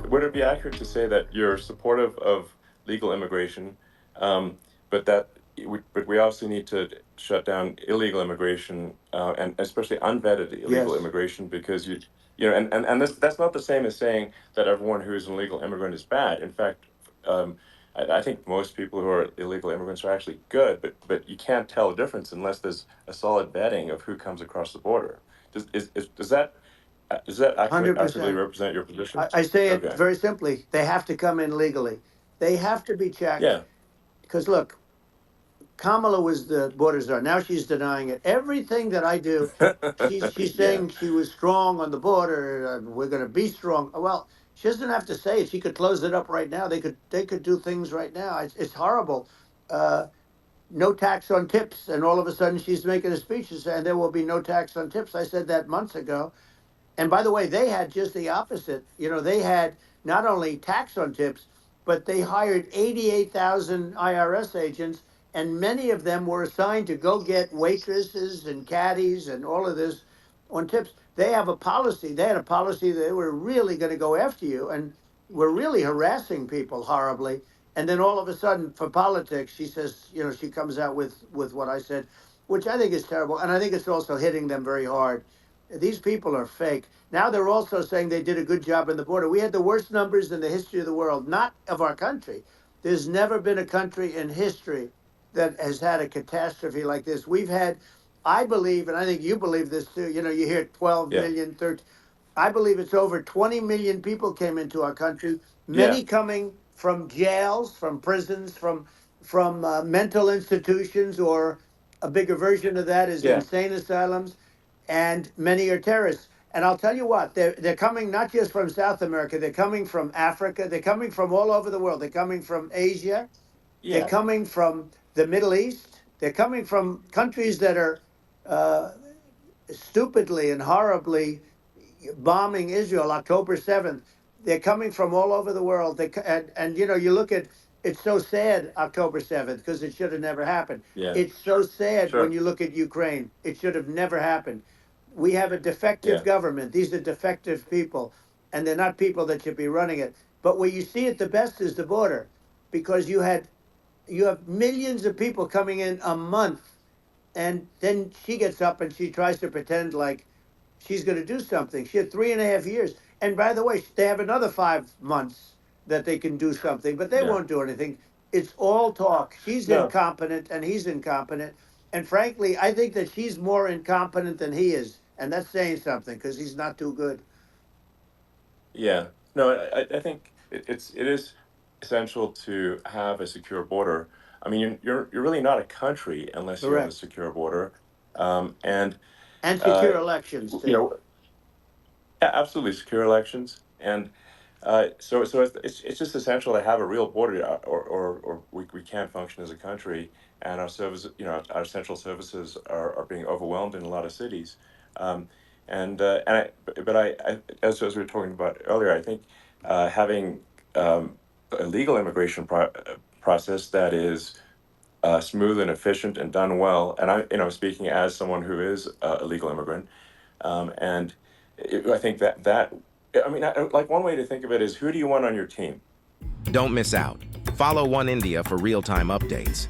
Would it be accurate to say that you're supportive of legal immigration, um, but that but we also need to shut down illegal immigration, and especially unvetted illegal Yes. immigration, because and that's not the same as saying that everyone who is an illegal immigrant is bad. In fact, um, I think most people who are illegal immigrants are actually good, but you can't tell the difference unless there's a solid vetting of who comes across the border. Does that accurately 100%. represent your position? I say it Okay. very simply. They have to come in legally. They have to be checked. Yeah. Because look, Kamala was the border czar. Now she's denying it. Everything that I do, she's Yeah. saying she was strong on the border. We're going to be strong. Well, she doesn't have to say it. She could close it up right now. They could do things right now. It's horrible. Uh, no tax on tips, and all of a sudden she's making a speech and saying there will be no tax on tips. I said that months ago. And by the way, they had just the opposite. They had not only tax on tips, but they hired 88,000 IRS agents, and many of them were assigned to go get waitresses and caddies and all of this on tips. They have a policy. They had a policy that they were really going to go after you and were really harassing people horribly. And then all of a sudden, for politics, she says, she comes out with what I said, which I think is terrible. And I think it's also hitting them very hard. These people are fake. Now they're also saying they did a good job on the border. We had the worst numbers in the history of the world, not of our country. There's never been a country in history that has had a catastrophe like this. We've had, I believe, and I think you believe this too, you hear 12 Yeah. million, 13. I believe it's over 20 million people came into our country, Yeah. many coming from jails, from prisons, from mental institutions, or a bigger version of that is Yeah. insane asylums, and many are terrorists. And I'll tell you what, they're coming not just from South America, they're coming from Africa, they're coming from all over the world. They're coming from Asia, they're Yeah. coming from the Middle East, they're coming from countries that are uh, stupidly and horribly bombing Israel October 7th. They're coming from all over the world. And you look at, it's so sad October 7th because it should have never happened. Yeah. It's so sad when Sure. you look at Ukraine. It should have never happened. We have a defective Yeah. government. These are defective people, and they're not people that should be running it. But where you see it the best is the border, because you have millions of people coming in a month, and then she gets up and she tries to pretend like she's going to do something. She had 3.5 years. And by the way, they have another 5 months that they can do something, but they Yeah. won't do anything. It's all talk. She's No. incompetent and he's incompetent. And frankly, I think that she's more incompetent than he is. And that's saying something because he's not too good. Yeah. No, I think it is essential to have a secure border. I mean, you're really not a country unless you have a Correct. secure border. And And uh, secure elections, you too. know, yeah, absolutely secure elections. And so it's just essential to have a real border, or we can't function as a country, and our service, our essential services are being overwhelmed in a lot of cities. Um, as we were talking about earlier, I think having a legal immigration process that is smooth and efficient and done well, and speaking as someone who is a legal immigrant, and I think I mean, like one way to think of it is, who do you want on your team? Don't miss out. Follow Oneindia for real-time updates.